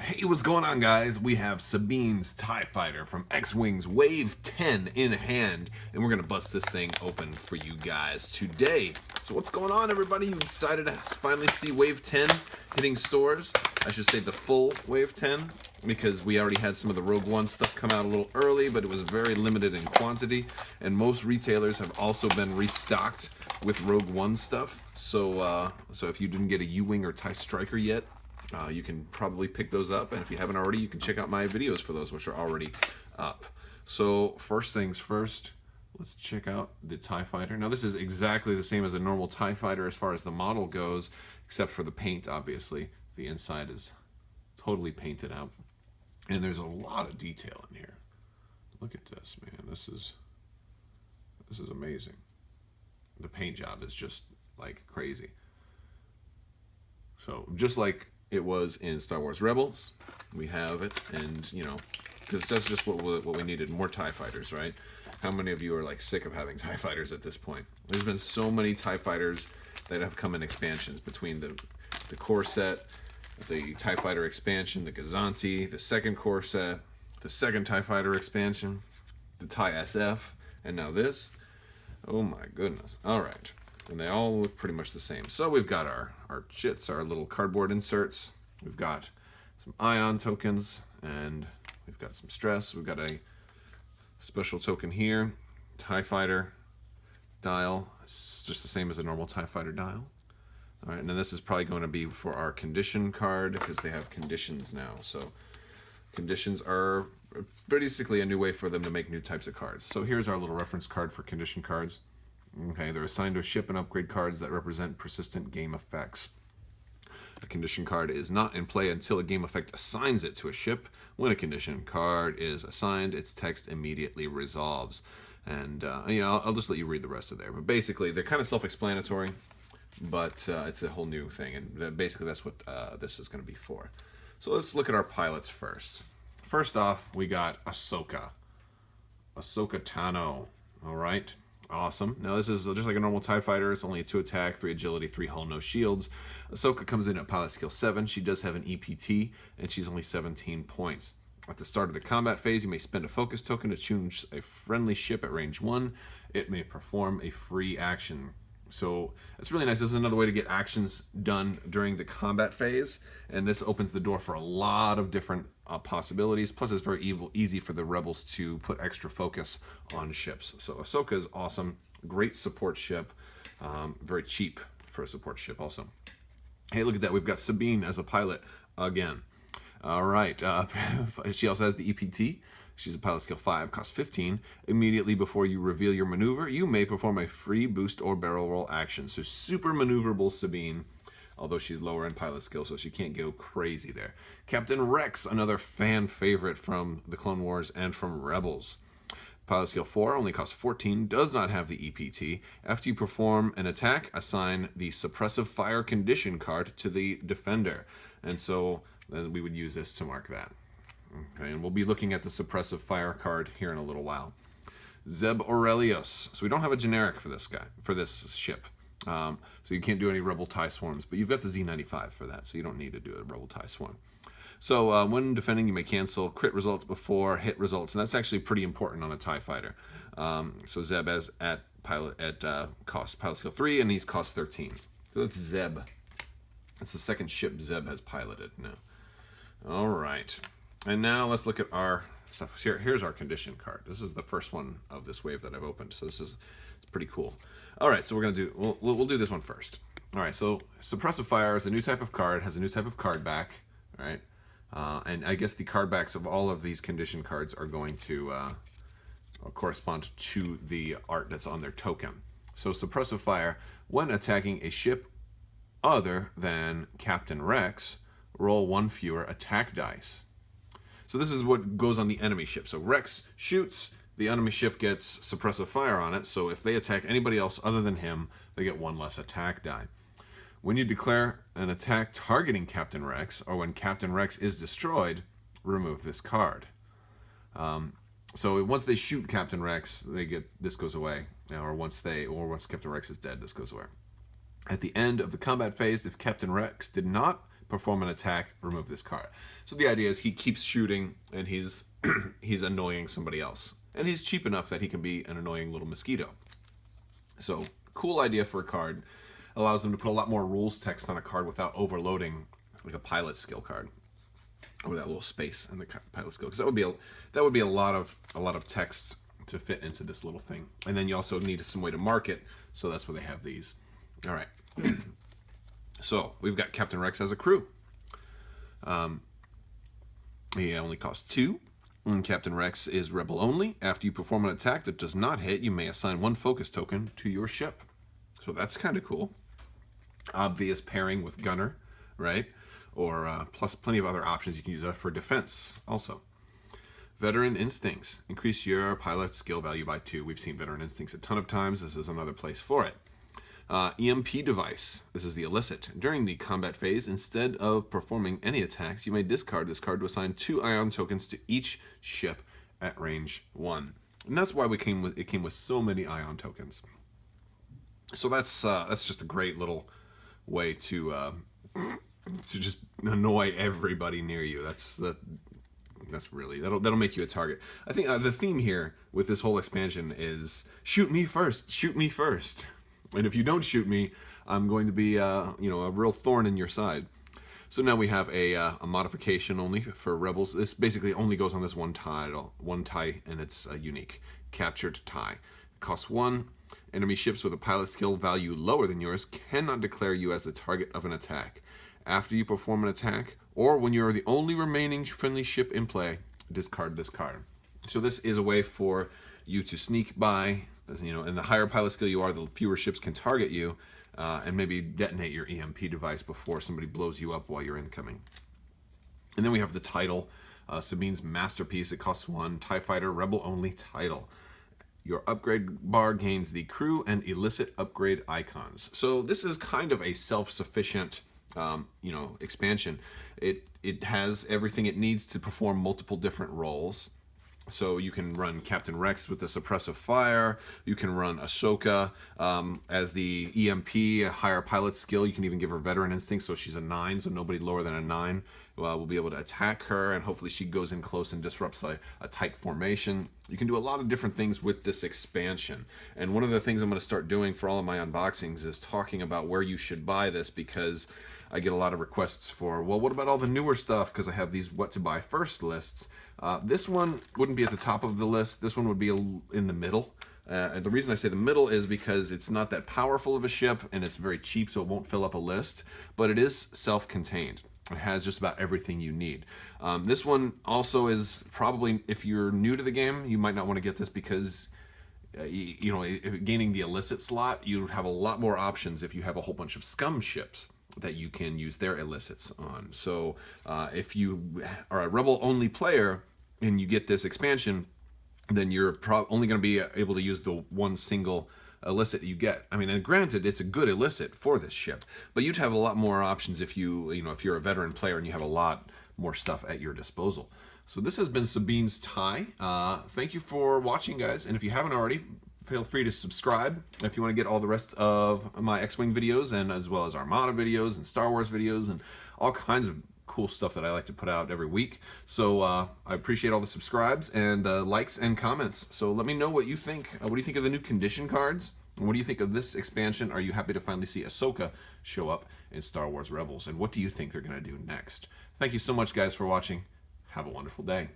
Hey, what's going on, guys? We have Sabine's TIE Fighter from X-Wing's Wave 10 in hand, and we're going to bust this thing open for you guys today. So what's going on, everybody? You excited to finally see Wave 10 hitting stores? I should say the full Wave 10, because we already had some of the Rogue One stuff come out a little early, but it was very limited in quantity, and most retailers have also been restocked with Rogue One stuff. So if you didn't get a U-Wing or TIE Striker yet, you can probably pick those up, and if you haven't already, you can check out my videos for those, which are already up. So first things first, let's check out the TIE Fighter. Now this is exactly the same as a normal TIE Fighter as far as the model goes, except for the paint, obviously. The inside is totally painted out, and there's a lot of detail in here. Look at this, man. This is amazing. The paint job is just like crazy. So just like it was in Star Wars Rebels, we have it, and you know, because that's just what we needed, more TIE Fighters, right? How many of you are like sick of having TIE Fighters at this point? There's been so many TIE Fighters that have come in expansions between the core set, the TIE Fighter expansion, the Gazanti, the second core set, the second TIE Fighter expansion, the TIE SF, and now this. Oh my goodness. All right. And they all look pretty much the same. So we've got our chits, our little cardboard inserts. We've got some ion tokens, and we've got some stress. We've got a special token here, TIE Fighter dial. It's just the same as a normal TIE Fighter dial. All right, and then this is probably going to be for our condition card, because they have conditions now. So conditions are basically a new way for them to make new types of cards. So here's our little reference card for condition cards. Okay, they're assigned to a ship and upgrade cards that represent persistent game effects. A condition card is not in play until a game effect assigns it to a ship. When a condition card is assigned, its text immediately resolves. And, you know, I'll just let you read the rest of there. But basically, they're kind of self-explanatory, but it's a whole new thing. And basically, that's what this is going to be for. So let's look at our pilots first. First off, we got Ahsoka. Ahsoka Tano. All right. Awesome. Now this is just like a normal TIE Fighter. It's only a 2 attack, 3 agility, 3 hull, no shields. Ahsoka comes in at pilot skill 7. She does have an EPT, and she's only 17 points. At the start of the combat phase, you may spend a focus token to choose a friendly ship at range 1. It may perform a free action. So it's really nice. This is another way to get actions done during the combat phase, and this opens the door for a lot of different possibilities. Plus, it's very easy for the rebels to put extra focus on ships. So Ahsoka is awesome, great support ship, very cheap for a support ship also. Hey, look at that. We've got Sabine as a pilot again. All right. She also has the EPT. She's a pilot skill 5, costs 15. Immediately before you reveal your maneuver, you may perform a free boost or barrel roll action. So super maneuverable Sabine, although she's lower in pilot skill, so she can't go crazy there. Captain Rex, another fan favorite from the Clone Wars and from Rebels. Pilot skill 4, only costs 14, does not have the EPT. After you perform an attack, assign the Suppressive Fire condition card to the defender. And so then we would use this to mark that. Okay, and we'll be looking at the Suppressive Fire card here in a little while. Zeb Aurelius. So we don't have a generic for this guy, for this ship. So you can't do any Rebel TIE Swarms, but you've got the Z95 for that, so you don't need to do a Rebel TIE Swarm. So when defending, you may cancel crit results before hit results, and that's actually pretty important on a TIE Fighter. So Zeb is at pilot pilot skill 3, and he's cost 13. So that's Zeb. That's the second ship Zeb has piloted now. All right. And now let's look at our stuff. Here's our condition card. This is the first one of this wave that I've opened, so it's pretty cool. All right, so we're gonna do we'll do this one first. All right, so Suppressive Fire is a new type of card, has a new type of card back, right? And I guess the card backs of all of these condition cards are going to correspond to the art that's on their token. So Suppressive Fire, when attacking a ship other than Captain Rex, roll 1 fewer attack dice. So this is what goes on the enemy ship. So Rex shoots, the enemy ship gets Suppressive Fire on it, so if they attack anybody else other than him, they get 1 less attack die. When you declare an attack targeting Captain Rex, or when Captain Rex is destroyed, remove this card. So once they shoot Captain Rex, this goes away, or once Captain Rex is dead, this goes away. At the end of the combat phase, if Captain Rex did not perform an attack, remove this card. So the idea is he keeps shooting, and he's he's annoying somebody else. And he's cheap enough that he can be an annoying little mosquito. So, cool idea for a card. Allows them to put a lot more rules text on a card without overloading like a pilot skill card. Or that little space in the pilot skill. Because that would be a lot of text to fit into this little thing. And then you also need some way to mark it, so that's where they have these. Alright. So, we've got Captain Rex as a crew. He only costs 2. And Captain Rex is rebel only. After you perform an attack that does not hit, you may assign 1 focus token to your ship. So that's kind of cool. Obvious pairing with Gunner, right? Or plus plenty of other options you can use for defense also. Veteran Instincts. Increase your pilot skill value by 2. We've seen Veteran Instincts a ton of times. This is another place for it. EMP device. This is the illicit. During the combat phase, instead of performing any attacks, you may discard this card to assign 2 ion tokens to each ship at range 1. And that's why it came with so many ion tokens. So that's just a great little way to just annoy everybody near you. That's really that'll make you a target. I think the theme here with this whole expansion is shoot me first, shoot me first. And if you don't shoot me, I'm going to be, a real thorn in your side. So now we have a modification only for rebels. This basically only goes on this one tie, and it's unique. Captured tie. It costs 1. Enemy ships with a pilot skill value lower than yours cannot declare you as the target of an attack. After you perform an attack, or when you are the only remaining friendly ship in play, discard this card. So this is a way for you to sneak by. And the higher pilot skill you are, the fewer ships can target you, and maybe detonate your EMP device before somebody blows you up while you're incoming. And then we have the title, Sabine's Masterpiece. It costs 1. TIE Fighter, Rebel Only title. Your upgrade bar gains the crew and illicit upgrade icons. So this is kind of a self-sufficient, expansion. It has everything it needs to perform multiple different roles. So you can run Captain Rex with the Suppressive Fire. You can run Ahsoka as the EMP, a higher pilot skill. You can even give her Veteran Instinct, so she's a 9, so nobody lower than a 9 will be able to attack her, and hopefully she goes in close and disrupts a tight formation. You can do a lot of different things with this expansion. And one of the things I'm going to start doing for all of my unboxings is talking about where you should buy this, because I get a lot of requests for, well, what about all the newer stuff? Because I have these what to buy first lists. This one wouldn't be at the top of the list. This one would be in the middle. And the reason I say the middle is because it's not that powerful of a ship, and it's very cheap, so it won't fill up a list. But it is self-contained. It has just about everything you need. This one also is probably, if you're new to the game, you might not want to get this because gaining the illicit slot, you have a lot more options if you have a whole bunch of scum ships that you can use their illicits on. So if you are a rebel-only player and you get this expansion, then you're only going to be able to use the one single illicit you get. I mean, and granted, it's a good illicit for this ship, but you'd have a lot more options if if you're a veteran player and you have a lot more stuff at your disposal. So this has been Sabine's TIE. Thank you for watching, guys, and if you haven't already, feel free to subscribe if you want to get all the rest of my X-Wing videos, and as well as Armada videos and Star Wars videos and all kinds of cool stuff that I like to put out every week. So I appreciate all the subscribes and likes and comments. So let me know what you think. What do you think of the new condition cards? And what do you think of this expansion? Are you happy to finally see Ahsoka show up in Star Wars Rebels? And what do you think they're going to do next? Thank you so much, guys, for watching. Have a wonderful day.